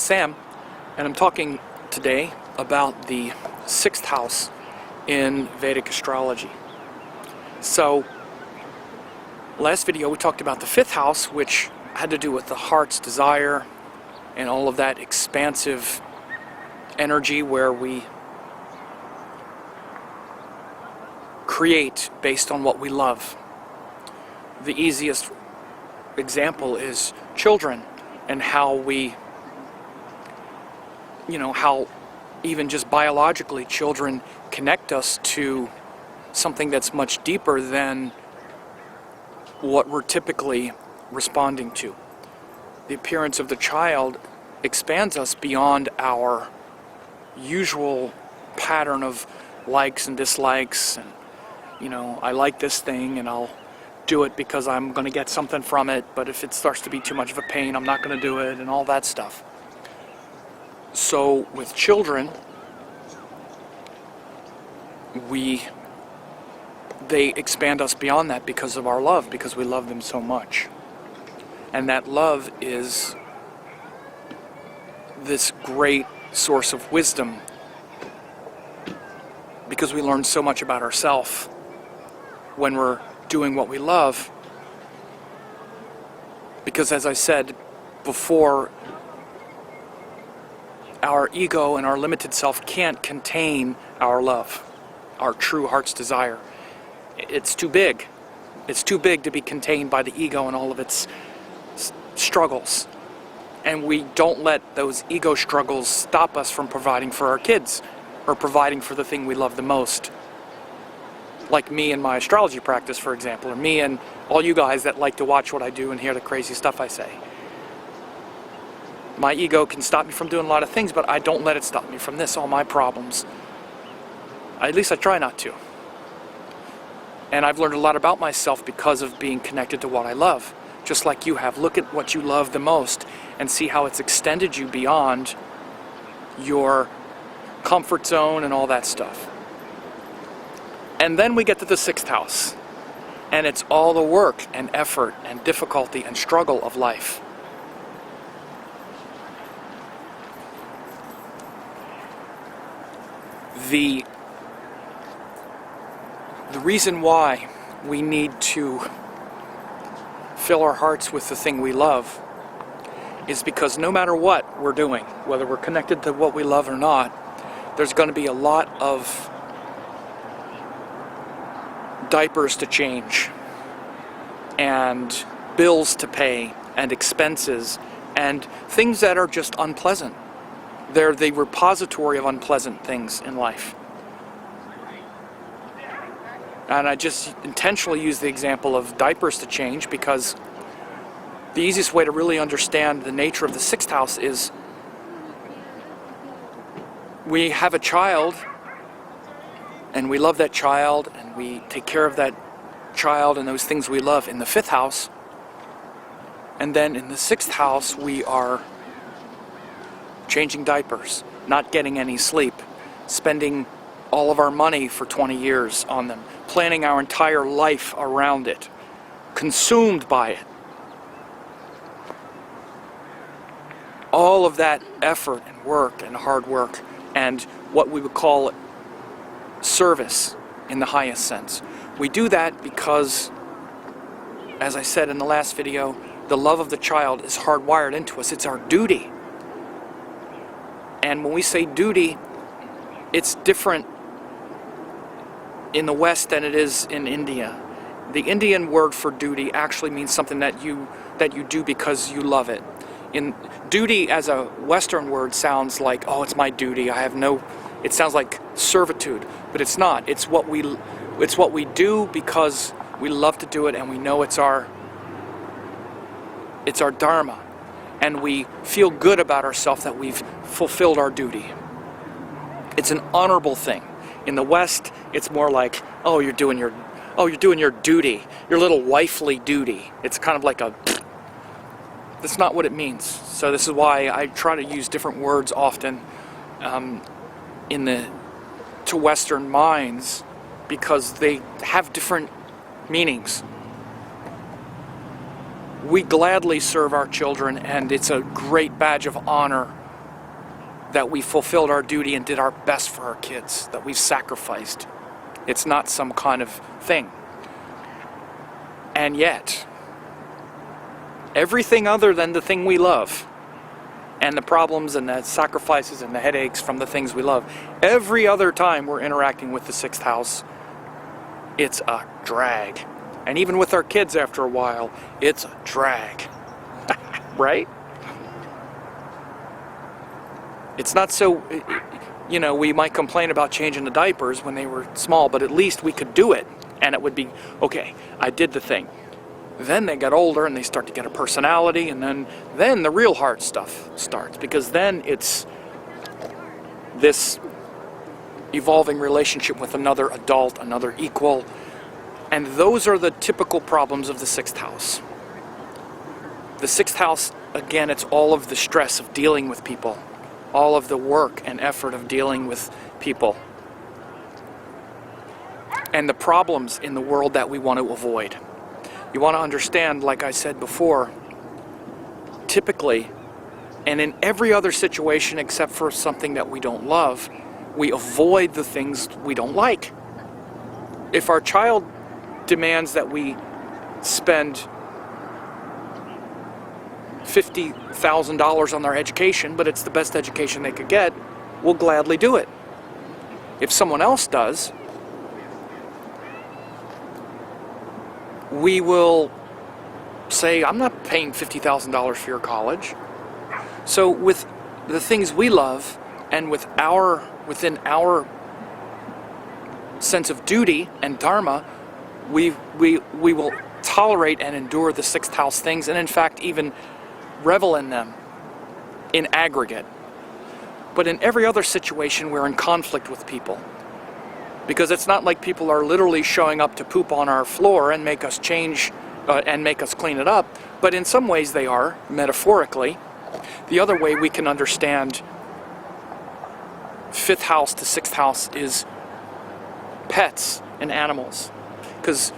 Sam, and I'm talking today about the 6th house in Vedic Astrology. So, last video we talked about the 5th house, which had to do with the heart's desire and all of that expansive energy where we create based on what we love. The easiest example is children and how we, how even just biologically children connect us to something that's much deeper than what we're typically responding to. The appearance of the child expands us beyond our usual pattern of likes and dislikes, and I like this thing and I'll do it because I'm going to get something from it, but if it starts to be too much of a pain, I'm not going to do it, and all that stuff. So with children, they expand us beyond that because of our love, because we love them so much. And that love is this great source of wisdom, because we learn so much about ourselves when we're doing what we love. Because as I said before, our ego and our limited self can't contain our love, our true heart's desire. It's too big. It's too big to be contained by the ego and all of its struggles. And we don't let those ego struggles stop us from providing for our kids or providing for the thing we love the most. Like me and my astrology practice, for example, or me and all you guys that like to watch what I do and hear the crazy stuff I say. My ego can stop me from doing a lot of things, but I don't let it stop me from this, all my problems. At least I try not to. And I've learned a lot about myself because of being connected to what I love. Just like you have. Look at what you love the most and see how it's extended you beyond your comfort zone and all that stuff. And then we get to the 6th house. And it's all the work and effort and difficulty and struggle of life. The reason why we need to fill our hearts with the thing we love is because no matter what we're doing, whether we're connected to what we love or not, there's going to be a lot of diapers to change and bills to pay and expenses and things that are just unpleasant. They're the repository of unpleasant things in life. And I just intentionally use the example of diapers to change because the easiest way to really understand the nature of the 6th house is we have a child and we love that child and we take care of that child and those things we love in the 5th house. And then in the 6th house we are changing diapers, not getting any sleep, spending all of our money for 20 years on them, planning our entire life around it, consumed by it. All of that effort and work and hard work and what we would call service in the highest sense. We do that because, as I said in the last video, the love of the child is hardwired into us. It's our duty. And when we say duty, it's different in the West than it is in India. The Indian word for duty actually means something that you do because you love it. In duty as a Western word sounds like, oh, it's my duty. It sounds like servitude, but it's not. It's what we do because we love to do it and we know it's our dharma. And we feel good about ourselves that we've fulfilled our duty. It's an honorable thing. In the West, it's more like, oh, you're doing your duty, your little wifely duty. It's kind of like that's not what it means. So this is why I try to use different words often to Western minds, because they have different meanings. We gladly serve our children, and it's a great badge of honor that we fulfilled our duty and did our best for our kids, that we've sacrificed. It's not some kind of thing. And yet, everything other than the thing we love, and the problems and the sacrifices and the headaches from the things we love, every other time we're interacting with the sixth house, it's a drag. And even with our kids after a while, it's a drag. Right? It's not so, you know, we might complain about changing the diapers when they were small, but at least we could do it. And it would be, okay, I did the thing. Then they get older and they start to get a personality, and then the real hard stuff starts, because then it's this evolving relationship with another adult, another equal, and those are the typical problems of the sixth house. The sixth house, again, it's all of the stress of dealing with people, all of the work and effort of dealing with people, and the problems in the world that we want to avoid. You want to understand, like I said before, typically, and in every other situation except for something that we don't love, we avoid the things we don't like. If our child demands that we spend $50,000 on their education, but it's the best education they could get, we'll gladly do it. If someone else does, we will say, I'm not paying $50,000 for your college. So with the things we love, and within our sense of duty and dharma, we will tolerate and endure the sixth house things, and in fact even revel in them in aggregate. But in every other situation, we're in conflict with people. Because it's not like people are literally showing up to poop on our floor and make us change and make us clean it up, but in some ways they are, metaphorically. The other way we can understand fifth house to sixth house is pets and animals. Because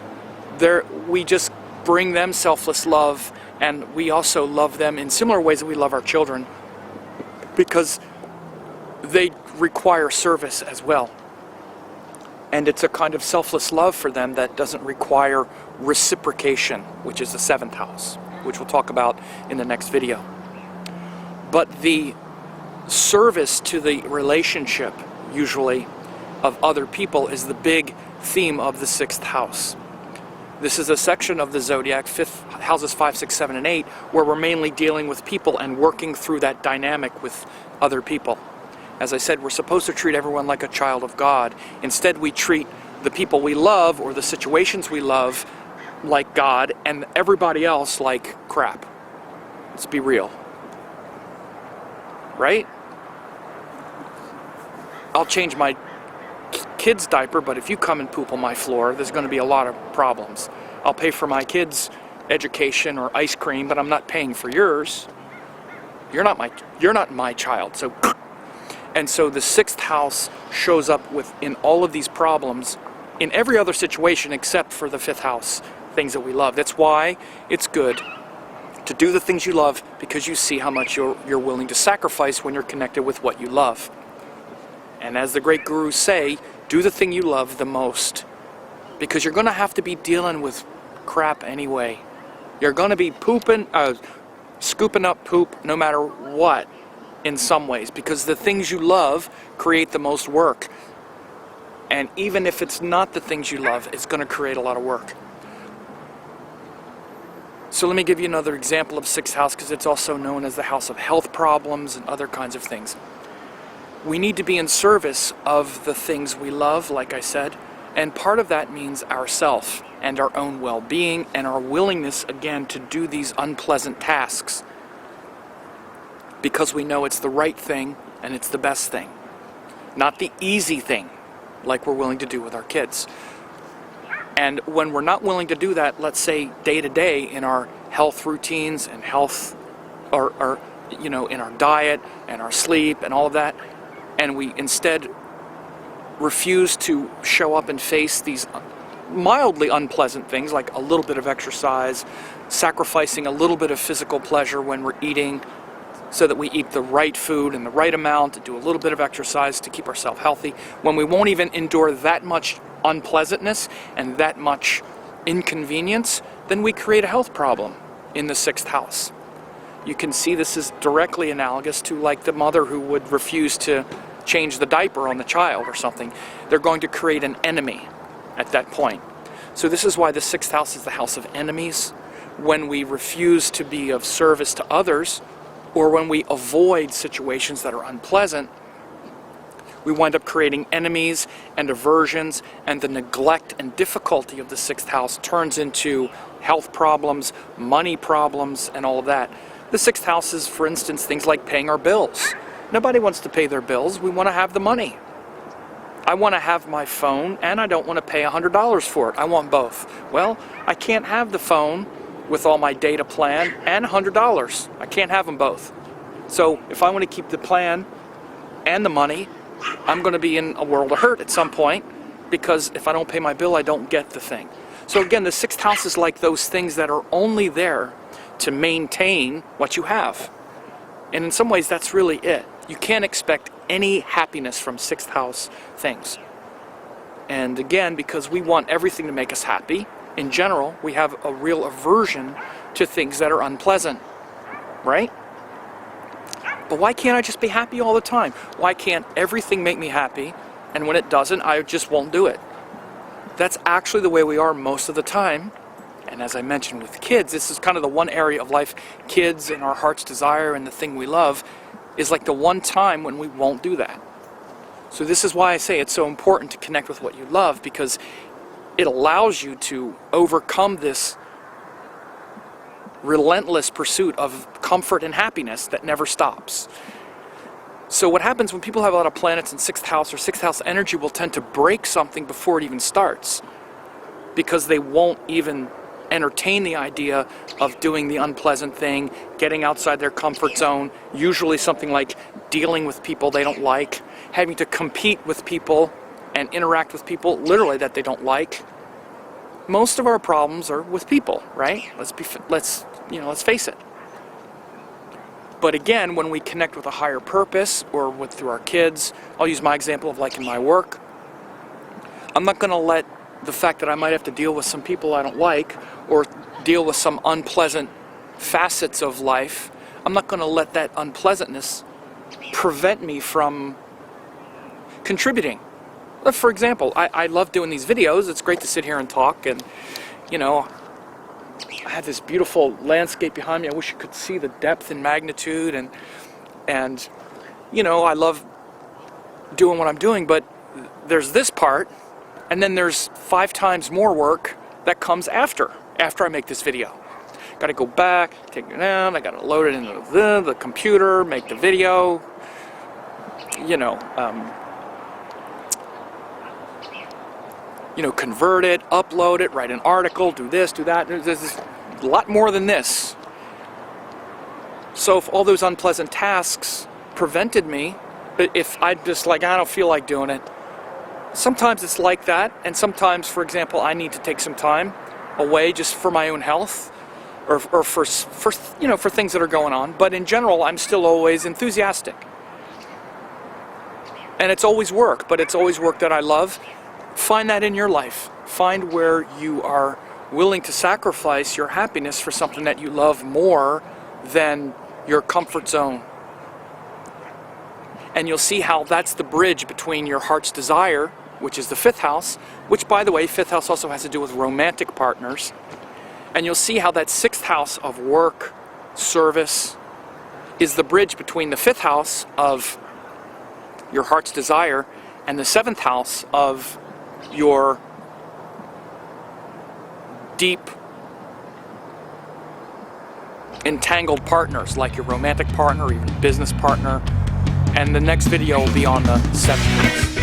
we just bring them selfless love, and we also love them in similar ways that we love our children, because they require service as well. And it's a kind of selfless love for them that doesn't require reciprocation, which is the seventh house, which we'll talk about in the next video. But the service to the relationship, usually, of other people is the big theme of the sixth house. This is a section of the zodiac, houses 5, 6, 7, and 8, where we're mainly dealing with people and working through that dynamic with other people. As I said, we're supposed to treat everyone like a child of God. Instead, we treat the people we love or the situations we love like God, and everybody else like crap. Let's be real. Right? I'll change my kid's diaper, but if you come and poop on my floor, there's going to be a lot of problems. I'll pay for my kid's education or ice cream, but I'm not paying for yours. You're not my child. And so the sixth house shows up in all of these problems in every other situation except for the fifth house, things that we love. That's why it's good to do the things you love, because you see how much you're willing to sacrifice when you're connected with what you love. And as the great gurus say, do the thing you love the most, because you're going to have to be dealing with crap anyway. You're going to be scooping up poop no matter what, in some ways, because the things you love create the most work. And even if it's not the things you love, it's going to create a lot of work. So let me give you another example of sixth house, because it's also known as the house of health problems and other kinds of things. We need to be in service of the things we love, like I said, and part of that means ourself and our own well-being and our willingness, again, to do these unpleasant tasks, because we know it's the right thing and it's the best thing. Not the easy thing, like we're willing to do with our kids. And when we're not willing to do that, let's say day to day in our health routines and health, or in our diet and our sleep and all of that, and we instead refuse to show up and face these mildly unpleasant things, like a little bit of exercise, sacrificing a little bit of physical pleasure when we're eating, so that we eat the right food and the right amount, to do a little bit of exercise to keep ourselves healthy, when we won't even endure that much unpleasantness and that much inconvenience, then we create a health problem in the 6th house. You can see this is directly analogous to like the mother who would refuse to change the diaper on the child or something. They're going to create an enemy at that point. So this is why the 6th house is the house of enemies. When we refuse to be of service to others, or when we avoid situations that are unpleasant, we wind up creating enemies and aversions, and the neglect and difficulty of the 6th house turns into health problems, money problems, and all of that. The 6th house is, for instance, things like paying our bills. Nobody wants to pay their bills. We want to have the money. I want to have my phone, and I don't want to pay $100 for it. I want both. Well, I can't have the phone with all my data plan and $100. I can't have them both. So if I want to keep the plan and the money, I'm going to be in a world of hurt at some point, because if I don't pay my bill, I don't get the thing. So again, the 6th house is like those things that are only there to maintain what you have. And in some ways, that's really it. You can't expect any happiness from 6th house things. And again, because we want everything to make us happy, in general, we have a real aversion to things that are unpleasant, right? But why can't I just be happy all the time? Why can't everything make me happy, and when it doesn't, I just won't do it? That's actually the way we are most of the time. And as I mentioned with kids, this is kind of the one area of life, kids and our heart's desire and the thing we love, is like the one time when we won't do that. So this is why I say it's so important to connect with what you love, because it allows you to overcome this relentless pursuit of comfort and happiness that never stops. So what happens when people have a lot of planets in 6th house, or 6th house energy will tend to break something before it even starts, because they won't even entertain the idea of doing the unpleasant thing, getting outside their comfort zone, usually something like dealing with people they don't like, having to compete with people and interact with people literally that they don't like. Most of our problems are with people, right? Let's face it. But again, when we connect with a higher purpose, or through our kids, I'll use my example of like in my work. I'm not going to let the fact that I might have to deal with some people I don't like, or deal with some unpleasant facets of life, I'm not going to let that unpleasantness prevent me from contributing. For example, I love doing these videos. It's great to sit here and talk, and I have this beautiful landscape behind me. I wish you could see the depth and magnitude, and I love doing what I'm doing, but there's this part, and then there's 5 times more work that comes after I make this video. Got to go back, take it down, I got to load it into the computer, make the video, convert it, upload it, write an article, do this, do that. There's a lot more than this. So if all those unpleasant tasks prevented me, if I just I don't feel like doing it, sometimes it's like that, and sometimes, for example, I need to take some time away just for my own health, or for things that are going on. But in general, I'm still always enthusiastic, and it's always work, but it's always work that I love. Find that in your life. Find where you are willing to sacrifice your happiness for something that you love more than your comfort zone. And you'll see how that's the bridge between your heart's desire, which is the 5th house, which, by the way, 5th house also has to do with romantic partners. And you'll see how that 6th house of work, service, is the bridge between the 5th house of your heart's desire and the 7th house of your deep, entangled partners, like your romantic partner or even business partner. And the next video will be on the 7th house.